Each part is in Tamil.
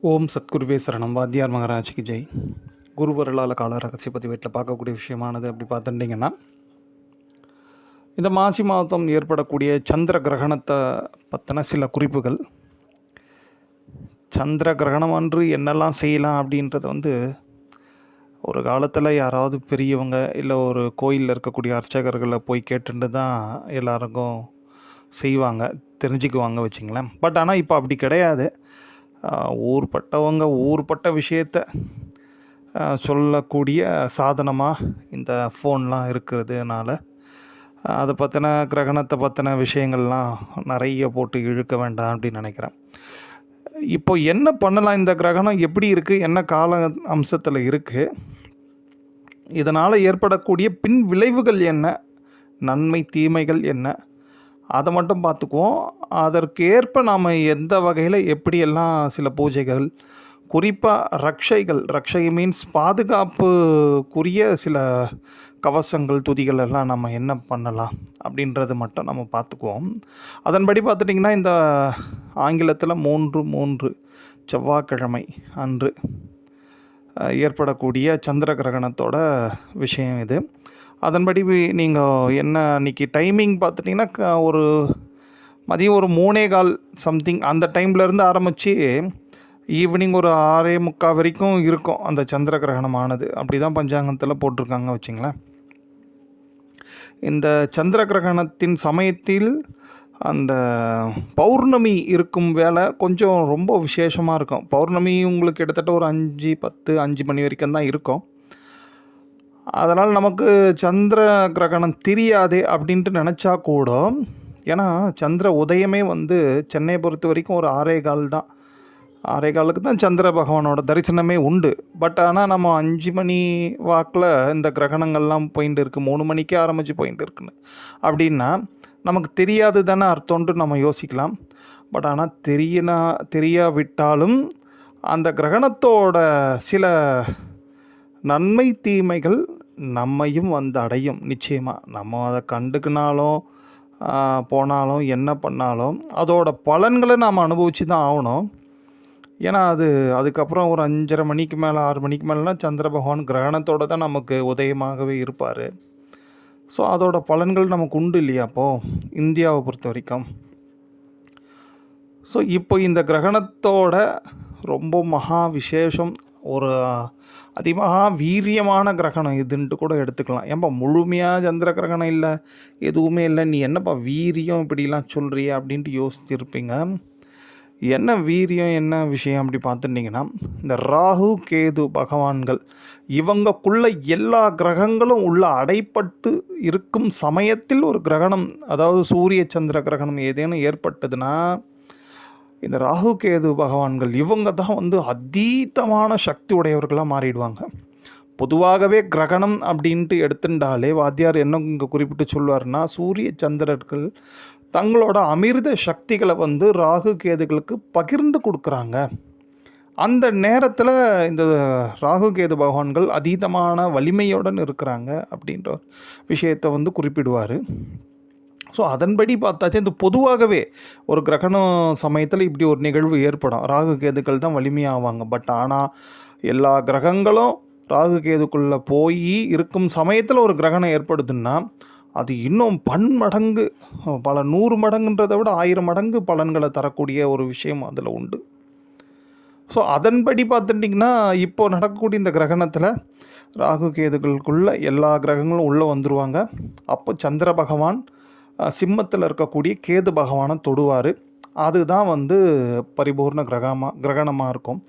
ஓம் சத்குருவே சரணம். வாத்தியார் மகாராஜ்க்கு ஜெய். குருவருளால் கால ரகசிய பதிவேட்டில் பார்க்கக்கூடிய விஷயமானது அப்படி பார்த்துட்டிங்கன்னா, இந்த மாசி மாதம் ஏற்படக்கூடிய சந்திர கிரகணத்தை பற்றின சில குறிப்புகள். சந்திர கிரகணம் அன்று என்னெல்லாம் செய்யலாம் அப்படின்றது ஒரு காலத்தில் யாராவது பெரியவங்க இல்லை ஒரு கோயிலில் இருக்கக்கூடிய அர்ச்சகர்களை போய் கேட்டுட்டு தான் எல்லாருக்கும் செய்வாங்க, தெரிஞ்சுக்குவாங்க வச்சுங்களேன். பட் ஆனால் இப்போ அப்படி கிடையாது. ஊர்பட்டவங்க ஊர்பட்ட விஷயத்தை சொல்லக்கூடிய சாதனமாக இந்த ஃபோன்லாம் இருக்கிறதுனால அதை பற்றின கிரகணத்தை பற்றின விஷயங்கள்லாம் நிறைய போட்டு இழுக்க வேண்டாம் அப்படின்னு நினைக்கிறேன். இப்போ என்ன பண்ணலாம், இந்த கிரகணம் எப்படி இருக்குது, என்ன கால அம்சத்தில் இருக்குது, இதனால் ஏற்படக்கூடிய பின் விளைவுகள் என்ன, நன்மை தீமைகள் என்ன, அதை மட்டும் பார்த்துக்குவோம். அதற்கு ஏற்ப நாம் எந்த வகையில் எப்படியெல்லாம் சில பூஜைகள், குறிப்பாக ரக்ஷை மீன்ஸ் பாதுகாப்புக்குரிய சில கவசங்கள், துதிகள் எல்லாம் நம்ம என்ன பண்ணலாம் அப்படின்றது மட்டும் நம்ம பார்த்துக்குவோம். அதன்படி பார்த்துட்டிங்கன்னா, இந்த ஆங்கிலத்தில் 3/3 செவ்வாய்க்கிழமை அன்று ஏற்படக்கூடிய சந்திர கிரகணத்தோட விஷயம் இது. அதன்படி நீங்கள் என்ன அன்றைக்கி டைமிங் பார்த்துட்டிங்கன்னா, ஒரு மதியம் ஒரு 3:15 சம்திங் அந்த டைம்லேருந்து ஆரம்பித்து ஈவினிங் ஒரு 6:45 வரைக்கும் இருக்கும் அந்த சந்திர கிரகணமானது. அப்படி தான் பஞ்சாங்கத்தில் போட்டிருக்காங்க வச்சுங்களேன். இந்த சந்திர கிரகணத்தின் சமயத்தில் அந்த பௌர்ணமி இருக்கும் வேலை கொஞ்சம் ரொம்ப விசேஷமாக இருக்கும். பௌர்ணமி உங்களுக்கு கிட்டத்தட்ட ஒரு 5 மணி வரைக்கும் தான் இருக்கும். அதனால் நமக்கு சந்திர கிரகணம் தெரியாதே அப்படின்ட்டு நினச்சா கூட, ஏன்னா சந்திர உதயமே சென்னையை பொறுத்த வரைக்கும் ஒரு 6:15 தான். 6:15க்கு தான் சந்திர பகவானோட தரிசனமே உண்டு. பட் ஆனால் நம்ம 5 மணி வாக்கில் இந்த கிரகணங்கள்லாம் போயிட்டு இருக்குது, 3 மணிக்கே ஆரம்பித்து போயிட்டு இருக்குன்னு அப்படின்னா நமக்கு தெரியாது தானே அர்த்தம்ன்ட்டு நம்ம யோசிக்கலாம். பட் ஆனால் தெரியாவிட்டாலும் அந்த கிரகணத்தோட சில நன்மை தீமைகள் நம்மையும் அடையும் நிச்சயமாக. நம்ம அதை கண்டுக்கினாலும் போனாலும் என்ன பண்ணாலும் அதோட பலன்களை நாம் அனுபவித்து தான் ஆகணும். ஏன்னா அதுக்கப்புறம் ஒரு 5:30 மணிக்கு மேலே 6 மணிக்கு மேலேனா சந்திர பகவான் கிரகணத்தோடு தான் நமக்கு உதயமாகவே இருப்பார். ஸோ அதோட பலன்கள் நமக்கு உண்டு இல்லையா அப்போது இந்தியாவை பொறுத்த வரைக்கும். ஸோ இப்போ இந்த கிரகணத்தோட ரொம்ப மகா விசேஷம், ஒரு அதிமகா வீரியமான கிரகணம் இதுன்ட்டு கூட எடுத்துக்கலாம். ஏன்பா முழுமையாக சந்திர கிரகணம் இல்லை, எதுவுமே இல்லை, நீ என்னப்பா வீரியம் இப்படிலாம் சொல்கிறிய அப்படின்ட்டு யோசிச்சிருப்பீங்க. என்ன வீரியம், என்ன விஷயம் அப்படி பார்த்துட்டிங்கன்னா, இந்த ராகு கேது பகவான்கள் இவங்கக்குள்ள எல்லா கிரகங்களும் உள்ள அடைப்பட்டு இருக்கும் சமயத்தில் ஒரு கிரகணம், அதாவது சூரிய சந்திர கிரகணம் ஏதேனும் ஏற்பட்டதுன்னா, இந்த ராகு கேது பகவான்கள் இவங்க தான் அதீதமான சக்தி உடையவர்களாக மாறிடுவாங்க. பொதுவாகவே கிரகணம் அப்படின்ட்டு எடுத்துட்டாலே வாத்தியார் என்ன இங்கே குறிப்பிட்டு சொல்லுவார்னா, சூரிய சந்திரர்கள் தங்களோட அமிர்த சக்திகளை ராகு கேதுகளுக்கு பகிர்ந்து கொடுக்குறாங்க. அந்த நேரத்தில் இந்த ராகு கேது பகவான்கள் அதீதமான வலிமையுடன் இருக்கிறாங்க அப்படின்ற விஷயத்தை குறிப்பிடுவார். ஸோ அதன்படி பார்த்தாச்சு, இந்த பொதுவாகவே ஒரு கிரகணம் சமயத்தில் இப்படி ஒரு நிகழ்வு ஏற்படும். ராகு கேதுக்கள் தான் வலிமையாவாங்க. பட் ஆனால் எல்லா கிரகங்களும் ராகு கேதுக்குள்ளே போய் இருக்கும் சமயத்தில் ஒரு கிரகணம் ஏற்படுதுன்னா அது இன்னும் பன்மடங்கு, பல 100 மடங்குன்றதை விட 1000 மடங்கு பலன்களை தரக்கூடிய ஒரு விஷயம் அதில் உண்டு. ஸோ அதன்படி பார்த்துட்டிங்கன்னா, இப்போது நடக்கக்கூடிய இந்த கிரகணத்தில் ராகு கேதுகளுக்குள்ளே எல்லா கிரகங்களும் உள்ளே வந்துடுவாங்க. அப்போ சந்திர பகவான் சிம்மத்தில் இருக்கக்கூடிய கேது பகவானை தொடுவார். அதுதான் பரிபூர்ண கிரகணமாக இருக்கும்.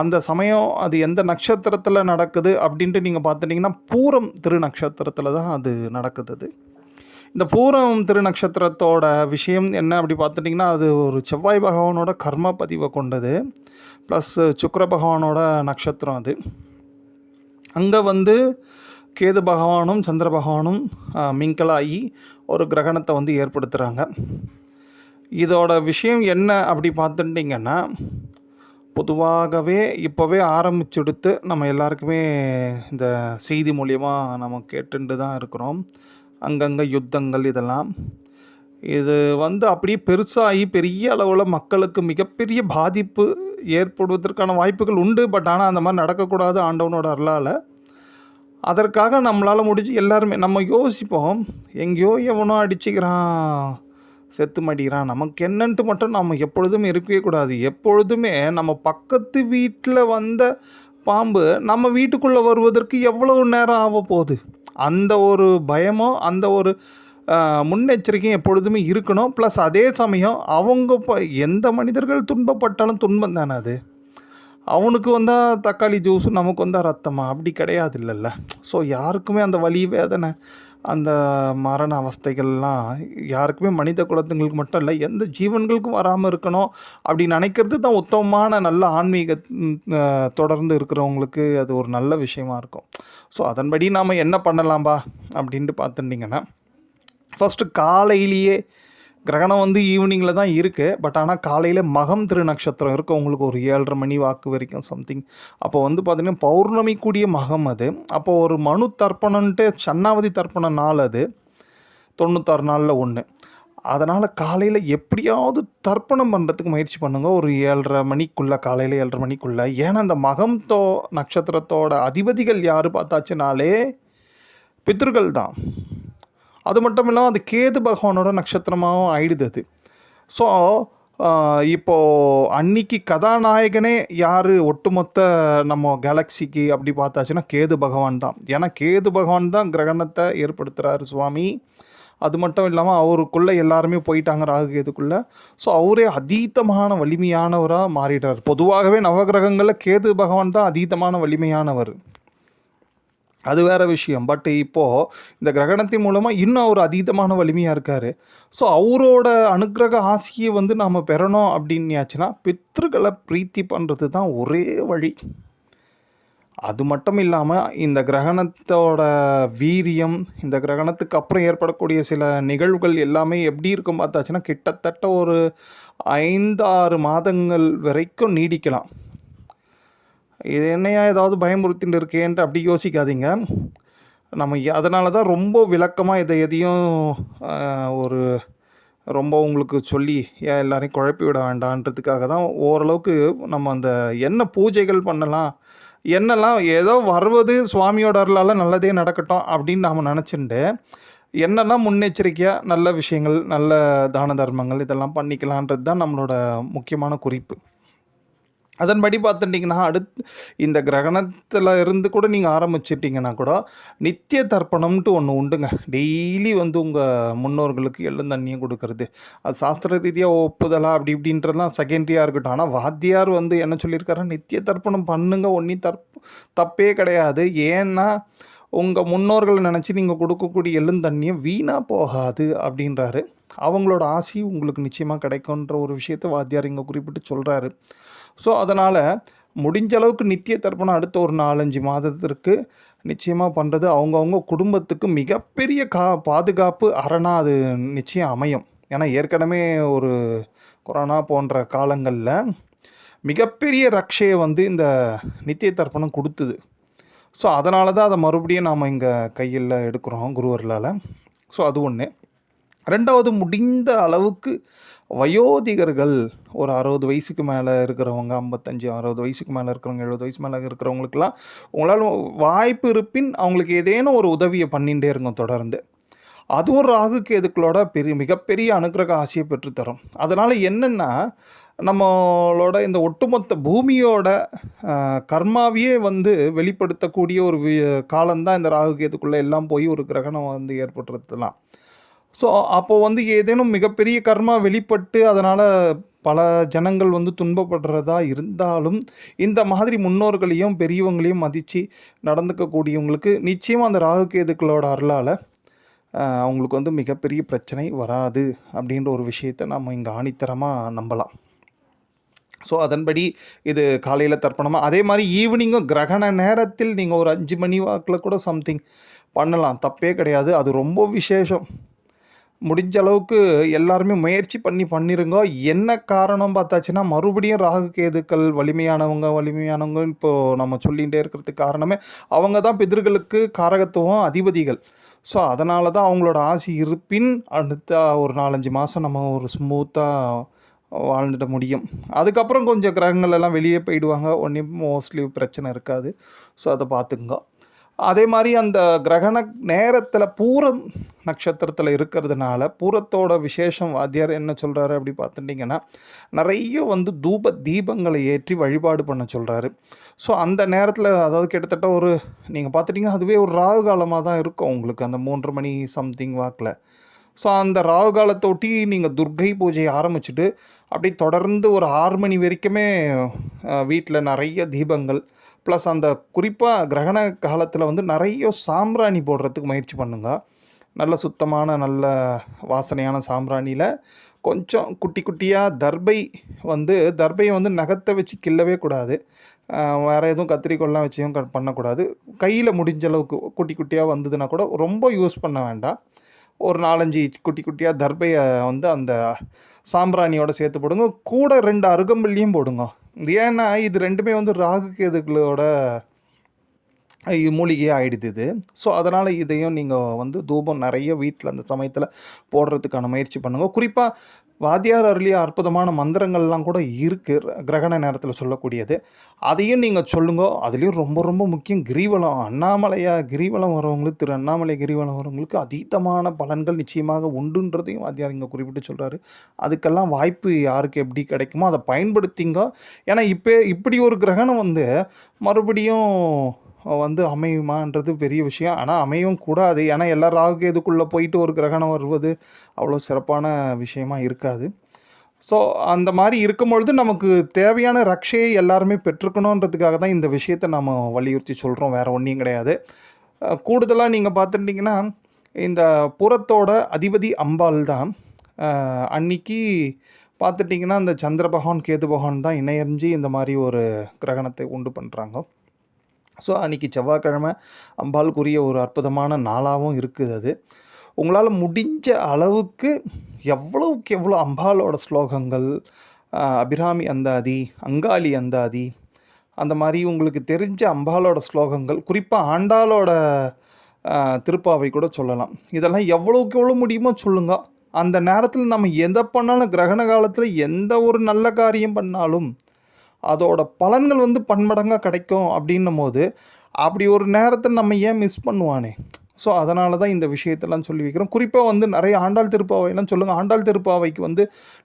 அந்த சமயம் அது எந்த நட்சத்திரத்தில் நடக்குது அப்படின்ட்டு நீங்கள் பார்த்துட்டிங்கன்னா, பூரம் திருநக்ஷத்திரத்தில் தான் அது நடக்குது. இந்த பூரம் திருநக்ஷத்திரத்தோட விஷயம் என்ன அப்படி பார்த்துட்டிங்கன்னா, அது ஒரு செவ்வாய் பகவானோட கர்ம பதிவை கொண்டது, ப்ளஸ் சுக்கிர பகவானோட நட்சத்திரம் அது. அங்கே கேது பகவானும் சந்திர பகவானும் மிங்கலாகி ஒரு கிரகணத்தை ஏற்படுத்துகிறாங்க. இதோட விஷயம் என்ன அப்படி பார்த்துட்டிங்கன்னா, பொதுவாகவே இப்போவே ஆரம்பிச்செடுத்து நம்ம எல்லாருக்குமே இந்த செய்தி மூலியமாக நம்ம கேட்டுட்டு தான் இருக்கிறோம். அங்கங்கே யுத்தங்கள் இதெல்லாம் இது அப்படியே பெருசாகி பெரிய அளவில் மக்களுக்கு மிகப்பெரிய பாதிப்பு ஏற்படுவதற்கான வாய்ப்புகள் உண்டு. பட் ஆனால் அந்த மாதிரி நடக்கக்கூடாது ஆண்டவனோட அருளால். அதற்காக நம்மளால் முடிஞ்சு எல்லாருமே நம்ம யோசிப்போம், எங்கேயோ எவனோ அடிச்சுக்கிறான், செத்து மடிக்கிறான், நமக்கு என்னன்ட்டு மட்டும் நம்ம எப்பொழுதும் இருக்கவே கூடாது. எப்பொழுதுமே நம்ம பக்கத்து வீட்டில் வந்த பாம்பு நம்ம வீட்டுக்குள்ளே வருவதற்கு எவ்வளவு நேரம் ஆக போகுது, அந்த ஒரு பயமோ அந்த ஒரு முன்னெச்சரிக்கையும் எப்பொழுதுமே இருக்கணும். ப்ளஸ் அதே சமயம் அவங்க எந்த மனிதர்கள் துன்பப்பட்டாலும் துன்பம் தானே அது. அவனுக்கு வந்தால் தக்காளி ஜூஸு, நமக்கு வந்தால் ரத்தமா, அப்படி கிடையாது இல்லைல்ல. ஸோ யாருக்குமே அந்த வலி வேதனை அந்த மரண அவஸ்தைகள்லாம் யாருக்குமே மனித குலத்துங்களுக்கு மட்டும் இல்லை, எந்த ஜீவன்களுக்கும் வராமல் இருக்கணும் அப்படி நினைக்கிறது தான் உத்தமமான நல்ல ஆன்மீக தொடர்ந்து இருக்கிறவங்களுக்கு அது ஒரு நல்ல விஷயமா இருக்கும். ஸோ அதன்படி நாம் என்ன பண்ணலாம்பா அப்படின்ட்டு பார்த்துட்டிங்கன்னா, ஃபஸ்ட்டு காலையிலேயே கிரகணம் வந்து ஈவினிங்கில் தான் இருக்குது. பட் ஆனால் காலையில் மகம் திருநக்ஷத்திரம் இருக்குது உங்களுக்கு ஒரு 7:30 மணி வாக்கு வரைக்கும் சம்திங். அப்போ வந்து பார்த்திங்கன்னா பௌர்ணமி கூடிய மகம் அது. அப்போது ஒரு மனு தர்ப்பணன்ட்டு சன்னாவதி தர்ப்பண நாள் அது, 96 நாளில் ஒன்று. அதனால் காலையில் எப்படியாவது தர்ப்பணம் பண்ணுறதுக்கு முயற்சி பண்ணுங்கள் ஒரு 7:30 மணிக்குள்ளே, காலையில் 7:30 மணிக்குள்ளே. ஏன்னா அந்த மகம் நட்சத்திரத்தோட அதிபதிகள் யார் பார்த்தாச்சுனாலே பித்ருக்கள் தான். அது மட்டும் இல்லாமல் அது கேது பகவானோட நட்சத்திரமாகவும் ஆயிடுது அது. ஸோ இப்போது அன்னைக்கு கதாநாயகனே யார் ஒட்டுமொத்த நம்ம கேலக்சிக்கு அப்படி பார்த்தாச்சுன்னா கேது பகவான் தான். ஏன்னா கேது பகவான் தான் கிரகணத்தை ஏற்படுத்துகிறாரு சுவாமி. அது மட்டும் இல்லாமல் அவருக்குள்ளே எல்லாருமே போயிட்டாங்க ராகு கேதுக்குள்ளே. ஸோ அவரே அதீதமான வலிமையானவராக மாறிடுறார். பொதுவாகவே நவகிரகங்களில் கேது பகவான் தான் அதீதமான வலிமையானவர், அது வேறு விஷயம். பட் இப்போது இந்த கிரகணத்தின் மூலமாக இன்னும் அவர் அதீதமான வலிமையாக இருக்கார். ஸோ அவரோட அனுக்கிரக ஆசையை வந்து நாம் பெறணும் அப்படின்னாச்சுன்னா பித்ருக்களை பிரீத்தி பண்ணுறது தான் ஒரே வழி. அது மட்டும் இல்லாமல் இந்த கிரகணத்தோட வீரியம், இந்த கிரகணத்துக்கு அப்புறம் ஏற்படக்கூடிய சில நிகழ்வுகள் எல்லாமே எப்படி இருக்கும் பார்த்தாச்சுன்னா கிட்டத்தட்ட ஒரு 5-6 மாதங்கள் வரைக்கும் நீடிக்கலாம். இது என்னையா ஏதாவது பயமுறுத்தின்னு இருக்கேன்ட்டு அப்படி யோசிக்காதீங்க. நம்ம அதனால தான் ரொம்ப விளக்கமாக எதையும் ஒரு ரொம்ப உங்களுக்கு சொல்லி எல்லோரையும் குழப்பி விட வேண்டான்றதுக்காக தான் ஓரளவுக்கு நம்ம அந்த என்ன பூஜைகள் பண்ணலாம், என்னெல்லாம் ஏதோ வருவது சுவாமியோட அருளால் நல்லதே நடக்கட்டும் அப்படின்னு நாம் நினச்சிட்டு என்னெல்லாம் முன்னெச்சரிக்கையாக நல்ல விஷயங்கள், நல்ல தான தர்மங்கள் இதெல்லாம் பண்ணிக்கலான்றது தான் நம்மளோட முக்கியமான குறிப்பு. அதன்படி பார்த்துட்டிங்கன்னா இந்த கிரகணத்தில் இருந்து கூட நீங்கள் ஆரம்பிச்சிட்டிங்கன்னா கூட நித்திய தர்ப்பணம்ன்ட்டு ஒன்று உண்டுங்க. டெய்லி வந்து உங்கள் முன்னோர்களுக்கு எள்ளும் தண்ணியும் கொடுக்கறது, அது சாஸ்திர ரீதியாக ஒப்புதலா அப்படி இப்படின்றதுலாம் செகண்டரியாக இருக்கட்டும். ஆனால் வாத்தியார் வந்து என்ன சொல்லியிருக்காரு, நித்திய தர்ப்பணம் பண்ணுங்க, ஒன்றும் தப்பே கிடையாது. ஏன்னா உங்கள் முன்னோர்களை நினச்சி நீங்கள் கொடுக்கக்கூடிய எள்ளும் தண்ணியும் வீணாக போகாது அப்படின்றாரு. அவங்களோட ஆசி உங்களுக்கு நிச்சயமாக கிடைக்குன்ற ஒரு விஷயத்தை வாத்தியார் இங்கே குறிப்பிட்டு சொல்கிறாரு. ஸோ அதனால் முடிஞ்ச அளவுக்கு நித்திய தர்ப்பணம் அடுத்த ஒரு 4-5 மாதத்திற்கு நிச்சயமாக பண்ணுறது அவங்கவுங்க குடும்பத்துக்கு மிகப்பெரிய பாதுகாப்பு அரணாக அது நிச்சயம் அமையும். ஏன்னா ஏற்கனவே ஒரு கொரோனா போன்ற காலங்களில் மிகப்பெரிய ரக்ஷையை வந்து இந்த நித்திய தர்ப்பணம் கொடுத்துது. ஸோ அதனால தான் அதை மறுபடியும் நாம் இங்கே கையில் எடுக்கிறோம் குருவர்களால். ஸோ அது ஒன்று. ரெண்டாவது, முடிந்த அளவுக்கு வயோதிகர்கள் ஒரு 60 வயசுக்கு மேலே இருக்கிறவங்க, 55-60 வயசுக்கு மேலே இருக்கிறவங்க, 70 வயசு மேலே இருக்கிறவங்களுக்கெல்லாம் உங்களால் வாய்ப்பு இருப்பின் அவங்களுக்கு ஏதேனும் ஒரு உதவியை பண்ணிகிட்டே இருங்க தொடர்ந்து. அதுவும் ராகு கேதுக்களோட மிகப்பெரிய அனுக்கிரக ஆசையை பெற்றுத்தரும். அதனால் என்னென்னா நம்மளோட இந்த ஒட்டுமொத்த பூமியோட கர்மாவையே வந்து வெளிப்படுத்தக்கூடிய ஒரு காலம்தான் இந்த ராகு கேதுக்குள்ளே எல்லாம் போய் ஒரு கிரகணம் வந்து ஏற்படுறதுலாம். ஸோ அப்போது வந்து ஏதேனும் மிகப்பெரிய கர்மா வெளிப்பட்டு அதனால் பல ஜனங்கள் வந்து துன்பப்படுறதா இருந்தாலும் இந்த மாதிரி முன்னோர்களையும் பெரியவங்களையும் மதித்து நடந்துக்கக்கூடியவங்களுக்கு நிச்சயமாக அந்த ராகு கேதுக்களோட அருளால் அவங்களுக்கு வந்து மிகப்பெரிய பிரச்சனை வராது அப்படின்ற ஒரு விஷயத்தை நம்ம இங்கே ஆணித்தரமாக நம்பலாம். ஸோ அதன்படி இது காலையில் தர்ப்பணமாக, அதே மாதிரி ஈவினிங்கும் கிரகண நேரத்தில் நீங்கள் ஒரு 5 மணி வாக்கில் கூட சம்திங் பண்ணலாம், தப்பே கிடையாது. அது ரொம்ப விசேஷம். முடிஞ்ச அளவுக்கு எல்லாருமே முயற்சி பண்ணிருங்க. என்ன காரணம் பார்த்தாச்சுன்னா மறுபடியும் ராகு கேதுக்கள் வலிமையானவங்க இப்போது நம்ம சொல்லிகிட்டே இருக்கிறதுக்கு காரணமே அவங்க தான் பிதர்களுக்கு காரகத்துவம் அதிபதிகள். ஸோ அதனால தான் அவங்களோட ஆசி இருப்பின் அடுத்த ஒரு 4-5 மாதம் நம்ம ஒரு ஸ்மூத்தாக வாழ்ந்துட முடியும். அதுக்கப்புறம் கொஞ்சம் கிரகங்கள் எல்லாம் வெளியே போயிடுவாங்க. ஒன்றும் மோஸ்ட்லி பிரச்சனை இருக்காது. ஸோ அதை பார்த்துக்குங்க. அதே மாதிரி அந்த கிரகண நேரத்தில் பூரம் நட்சத்திரத்தில் இருக்கிறதுனால பூரத்தோட விசேஷம் வாத்தியார் என்ன சொல்கிறாரு அப்படி பார்த்துட்டிங்கன்னா, நிறைய வந்து தூப தீபங்களை ஏற்றி வழிபாடு பண்ண சொல்கிறாரு. ஸோ அந்த நேரத்தில் அதாவது கிட்டத்தட்ட ஒரு நீங்கள் பார்த்துட்டிங்கன்னா அதுவே ஒரு ராகு காலமாக தான் இருக்கும் உங்களுக்கு அந்த 3:30 மணி சம்திங் வாக்கில். ஸோ அந்த ராகு காலத்தை ஒட்டி நீங்கள் துர்க்கை பூஜையை ஆரம்பிச்சுட்டு அப்படியே தொடர்ந்து ஒரு 6 மணி வரைக்குமே வீட்டில் நிறைய தீபங்கள் ப்ளஸ் அந்த குறிப்பாக கிரகண காலத்தில் வந்து நிறைய சாம்பிராணி போடுறதுக்கு முயற்சி பண்ணுங்க. நல்ல சுத்தமான நல்ல வாசனையான சாம்பிராணியில் கொஞ்சம் குட்டி குட்டியாக தர்பையை வந்து நகத்தை வச்சு கிள்ளவே கூடாது. வேறு எதுவும் கத்திரிக்கோல்லாம் வச்சும் பண்ணக்கூடாது. கையில் முடிஞ்ச அளவுக்கு குட்டி குட்டியாக வந்ததுன்னா கூட ரொம்ப யூஸ் பண்ண வேண்டாம். ஒரு 4-5 குட்டி குட்டியாக தர்பையை வந்து அந்த சாம்பிராணியோடு சேர்த்து போடுங்க. கூட 2 அருகம்புல்லியும் போடுங்க. ஏன்னா இது 2மே வந்து ராகு கேதுகளோட மூலிகையாக ஆகிடுது இது. ஸோ அதனால் இதையும் நீங்கள் வந்து தூபம் நிறைய வீட்டில் அந்த சமயத்தில் போடுறதுக்கான முயற்சி பண்ணுங்க. குறிப்பாக வாத்தியார் அருளிய அற்புதமான மந்திரங்கள்லாம் கூட இருக்குது கிரகண நேரத்தில் சொல்லக்கூடியது. அதையும் நீங்கள் சொல்லுங்க. அதுலேயும் ரொம்ப ரொம்ப முக்கியம் கிரிவலம். கிரிவலம் வரவங்களுக்கு திரு அண்ணாமலை கிரிவலம் வரவங்களுக்கு அதீதமான பலன்கள் நிச்சயமாக உண்டுன்றதையும் வாத்தியார் இங்கே குறிப்பிட்டு சொல்கிறாரு. அதுக்கெல்லாம் வாய்ப்பு யாருக்கு எப்படி கிடைக்குமோ அதை பயன்படுத்திங்க. ஏன்னா இப்படி ஒரு கிரகணம் வந்து மறுபடியும் வந்து அமையுமான்றது பெரிய விஷயம். ஆனால் அமையவும் கூடாது. ஏன்னா எல்லா ராகு கேதுக்குள்ளே போயிட்டு ஒரு கிரகணம் வருவது அவ்வளோ சிறப்பான விஷயமா இருக்காது. ஸோ அந்த மாதிரி இருக்கும்பொழுது நமக்கு தேவையான ரக்ஷையை எல்லாருமே பெற்றுக்கணுன்றதுக்காக தான் இந்த விஷயத்தை நம்ம வலியுறுத்தி சொல்கிறோம். வேறு ஒன்றையும் கிடையாது. கூடுதலாக நீங்கள் பார்த்துட்டிங்கன்னா இந்த புறத்தோட அதிபதி அம்பாள் தான். அன்னைக்கு பார்த்துட்டிங்கன்னா அந்த சந்திர பகவான் கேது பகவான் தான் இணையறிஞ்சு இந்த மாதிரி ஒரு கிரகணத்தை உண்டு பண்ணுறாங்க. ஸோ அன்றைக்கி செவ்வாய்க்கிழமை அம்பாளுக்குரிய ஒரு அற்புதமான நாளாகவும் இருக்குது அது. உங்களால் முடிஞ்ச அளவுக்கு எவ்வளவுக்கு எவ்வளோ அம்பாளோட ஸ்லோகங்கள், அபிராமி அந்தாதி, அங்காளி அந்தாதி, அந்த மாதிரி உங்களுக்கு தெரிஞ்ச அம்பாளோட ஸ்லோகங்கள், குறிப்பாக ஆண்டாளோட திருப்பாவை கூட சொல்லலாம். இதெல்லாம் எவ்வளோக்கு எவ்வளோ முடியுமோ சொல்லுங்க. அந்த நேரத்தில் நம்ம எதை பண்ணாலும் கிரகண காலத்தில் எந்த ஒரு நல்ல காரியம் பண்ணாலும் அதோட பலன்கள் வந்து பன்மடங்காக கிடைக்கும் அப்படின்னும் போது அப்படி ஒரு நேரத்தை நம்ம ஏன் மிஸ் பண்ணுவானே. ஸோ அதனால தான் இந்த விஷயத்தெல்லாம் சொல்லி வைக்கிறோம். குறிப்பாக வந்து நிறைய ஆண்டாள் திருப்பாவையெல்லாம் சொல்லுங்கள். ஆண்டாள் திருப்பாவைக்கு வந்து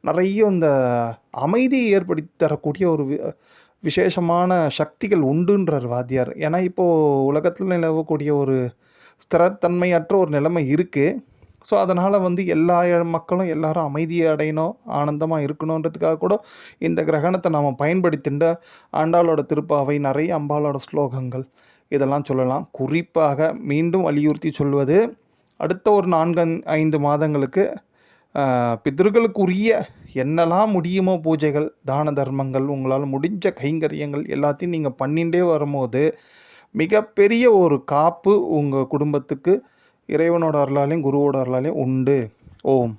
நிறைய இந்த அமைதியை ஏற்படுத்தி தரக்கூடிய ஒரு விசேஷமான சக்திகள் உண்டுன்றார் வாத்தியார். ஏன்னா இப்போது உலகத்தில் நிலவக்கூடிய ஒரு ஸ்திரத்தன்மையற்ற ஒரு நிலைமை இருக்குது. ஸோ அதனால் வந்து எல்லா மக்களும் எல்லோரும் அமைதியை அடையணும், ஆனந்தமாக இருக்கணுன்றதுக்காக கூட இந்த கிரகணத்தை நாம் பயன்படுத்தின்ற ஆண்டாளோட திருப்பாவை, நிறைய அம்பாளோட ஸ்லோகங்கள் இதெல்லாம் சொல்லலாம். குறிப்பாக மீண்டும் வலியுறுத்தி சொல்வது, அடுத்த ஒரு 4-5 மாதங்களுக்கு பித்ருக்களுக்குரிய என்னெல்லாம் முடியுமோ பூஜைகள், தான தர்மங்கள், உங்களால் முடிஞ்ச கைங்கரியங்கள் எல்லாத்தையும் நீங்கள் பண்ணிகிட்டே வரும்போது மிகப்பெரிய ஒரு காப்பு உங்கள் குடும்பத்துக்கு இறைவனோட அருளாலையும் குருவோட அருளாலையும் உண்டு. ஓம்.